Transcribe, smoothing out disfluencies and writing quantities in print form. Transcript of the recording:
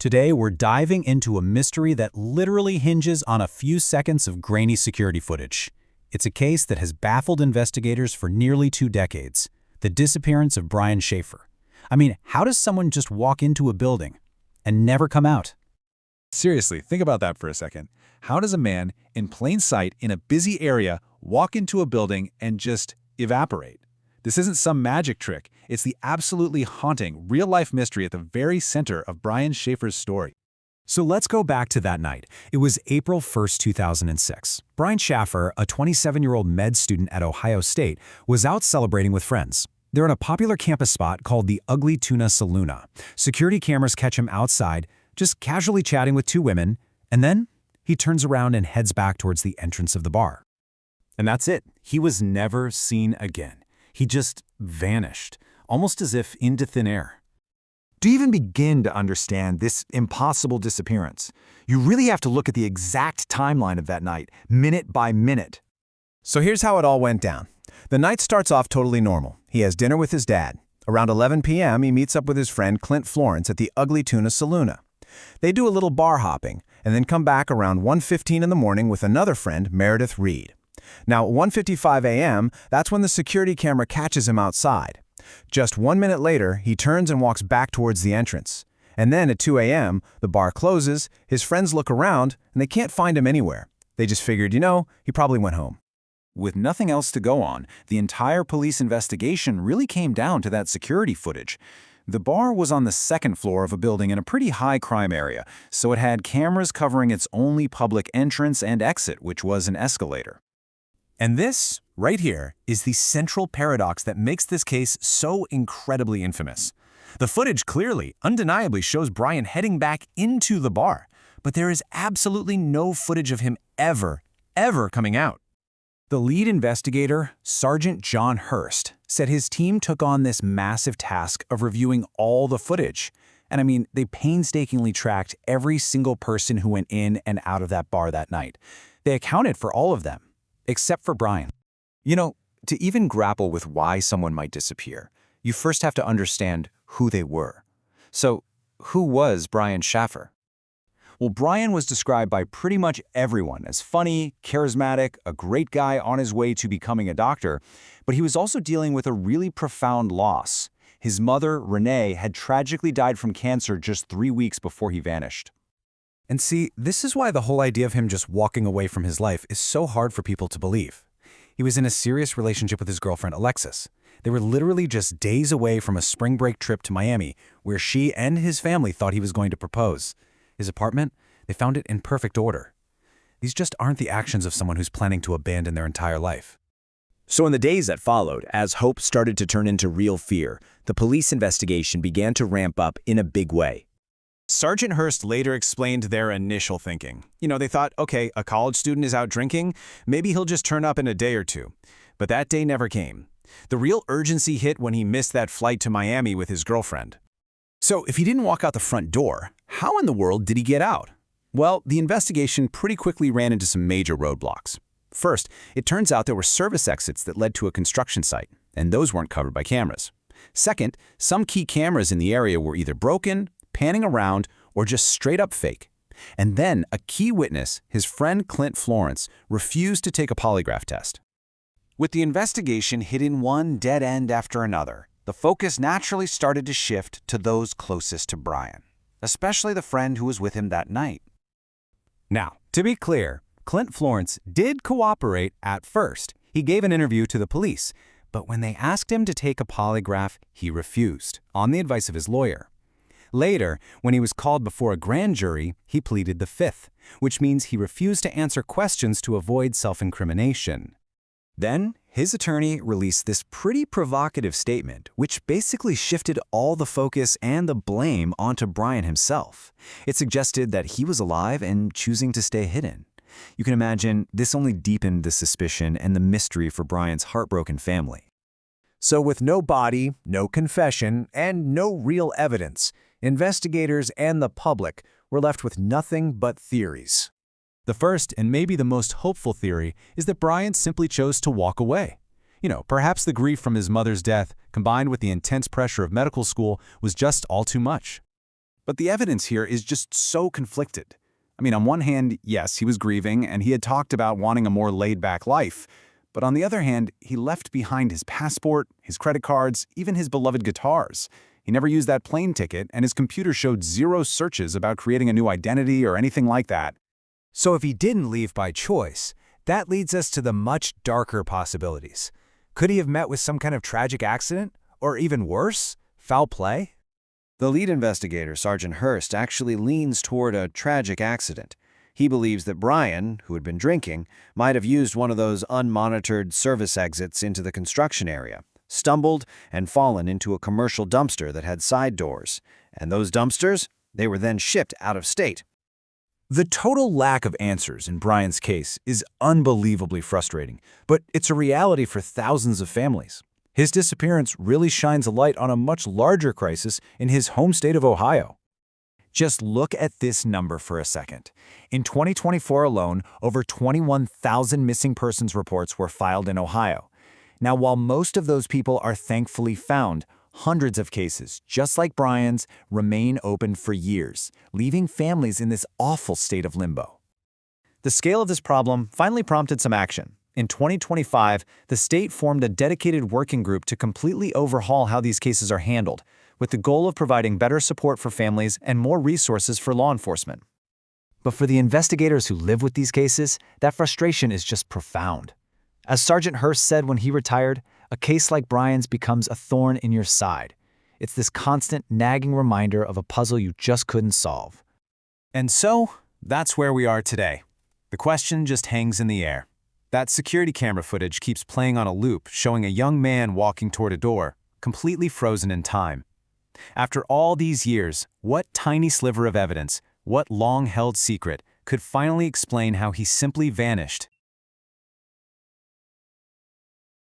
Today, we're diving into a mystery that literally hinges on a few seconds of grainy security footage. It's a case that has baffled investigators for nearly 2 decades. The disappearance of Brian Shaffer. I mean, how does someone just walk into a building and never come out? Seriously, think about that for a second. How does a man in plain sight in a busy area walk into a building and just evaporate? This isn't some magic trick. It's the absolutely haunting, real-life mystery at the very center of Brian Shaffer's story. So let's go back to that night. It was April 1st, 2006. Brian Shaffer, a 27-year-old med student at Ohio State, was out celebrating with friends. They're in a popular campus spot called the Ugly Tuna Saloona. Security cameras catch him outside, just casually chatting with 2 women, and then he turns around and heads back towards the entrance of the bar. And that's it. He was never seen again. He just vanished, almost as if into thin air. To even begin to understand this impossible disappearance, you really have to look at the exact timeline of that night, minute by minute. So here's how it all went down. The night starts off totally normal. He has dinner with his dad. Around 11 p.m., he meets up with his friend Clint Florence at the Ugly Tuna Saloona. They do a little bar hopping, and then come back around 1:15 in the morning with another friend, Meredith Reed. Now, at 1:55 a.m., that's when the security camera catches him outside. Just 1 minute later, he turns and walks back towards the entrance. And then at 2 a.m., the bar closes, his friends look around, and they can't find him anywhere. They just figured, he probably went home. With nothing else to go on, the entire police investigation really came down to that security footage. The bar was on the 2nd floor of a building in a pretty high crime area, so it had cameras covering its only public entrance and exit, which was an escalator. And this, right here, is the central paradox that makes this case so incredibly infamous. The footage clearly, undeniably shows Brian heading back into the bar, but there is absolutely no footage of him ever coming out. The lead investigator, Sergeant John Hurst, said his team took on this massive task of reviewing all the footage. And I mean, they painstakingly tracked every single person who went in and out of that bar that night. They accounted for all of them, except for Brian. To even grapple with why someone might disappear, you first have to understand who they were. So, who was Brian Shaffer? Well, Brian was described by pretty much everyone as funny, charismatic, a great guy on his way to becoming a doctor, but he was also dealing with a really profound loss. His mother, Renee, had tragically died from cancer just 3 weeks before he vanished. And see, this is why the whole idea of him just walking away from his life is so hard for people to believe. He was in a serious relationship with his girlfriend, Alexis. They were literally just days away from a spring break trip to Miami, where she and his family thought he was going to propose. His apartment, they found it in perfect order. These just aren't the actions of someone who's planning to abandon their entire life. So in the days that followed, as hope started to turn into real fear, the police investigation began to ramp up in a big way. Sergeant Hurst later explained their initial thinking. They thought, okay, a college student is out drinking, maybe he'll just turn up in a day or 2. But that day never came. The real urgency hit when he missed that flight to Miami with his girlfriend. So if he didn't walk out the front door, how in the world did he get out? Well, the investigation pretty quickly ran into some major roadblocks. First, it turns out there were service exits that led to a construction site, and those weren't covered by cameras. Second, some key cameras in the area were either broken, panning around, or just straight up fake. And then a key witness, his friend Clint Florence, refused to take a polygraph test. With the investigation hitting one dead end after another, the focus naturally started to shift to those closest to Brian, especially the friend who was with him that night. Now, to be clear, Clint Florence did cooperate at first. He gave an interview to the police, but when they asked him to take a polygraph, he refused, on the advice of his lawyer. Later, when he was called before a grand jury, he pleaded the fifth, which means he refused to answer questions to avoid self-incrimination. Then, his attorney released this pretty provocative statement, which basically shifted all the focus and the blame onto Brian himself. It suggested that he was alive and choosing to stay hidden. You can imagine this only deepened the suspicion and the mystery for Brian's heartbroken family. So with no body, no confession, and no real evidence, investigators and the public were left with nothing but theories. The first, and maybe the most hopeful theory, is that Brian simply chose to walk away. Perhaps the grief from his mother's death, combined with the intense pressure of medical school, was just all too much. But the evidence here is just so conflicted. I mean, on one hand, yes, he was grieving, and he had talked about wanting a more laid-back life. But on the other hand, he left behind his passport, his credit cards, even his beloved guitars. He never used that plane ticket, and his computer showed 0 searches about creating a new identity or anything like that. So if he didn't leave by choice, that leads us to the much darker possibilities. Could he have met with some kind of tragic accident? Or even worse, foul play? The lead investigator, Sergeant Hurst, actually leans toward a tragic accident. He believes that Brian, who had been drinking, might have used one of those unmonitored service exits into the construction area, stumbled, and fallen into a commercial dumpster that had side doors. And those dumpsters, they were then shipped out of state. The total lack of answers in Brian's case is unbelievably frustrating, but it's a reality for thousands of families. His disappearance really shines a light on a much larger crisis in his home state of Ohio. Just look at this number for a second. In 2024 alone, over 21,000 missing persons reports were filed in Ohio. Now, while most of those people are thankfully found, hundreds of cases, just like Brian's, remain open for years, leaving families in this awful state of limbo. The scale of this problem finally prompted some action. In 2025, the state formed a dedicated working group to completely overhaul how these cases are handled, with the goal of providing better support for families and more resources for law enforcement. But for the investigators who live with these cases, that frustration is just profound. As Sergeant Hurst said when he retired, a case like Brian's becomes a thorn in your side. It's this constant, nagging reminder of a puzzle you just couldn't solve. And so, that's where we are today. The question just hangs in the air. That security camera footage keeps playing on a loop, showing a young man walking toward a door, completely frozen in time. After all these years, what tiny sliver of evidence, what long-held secret, could finally explain how he simply vanished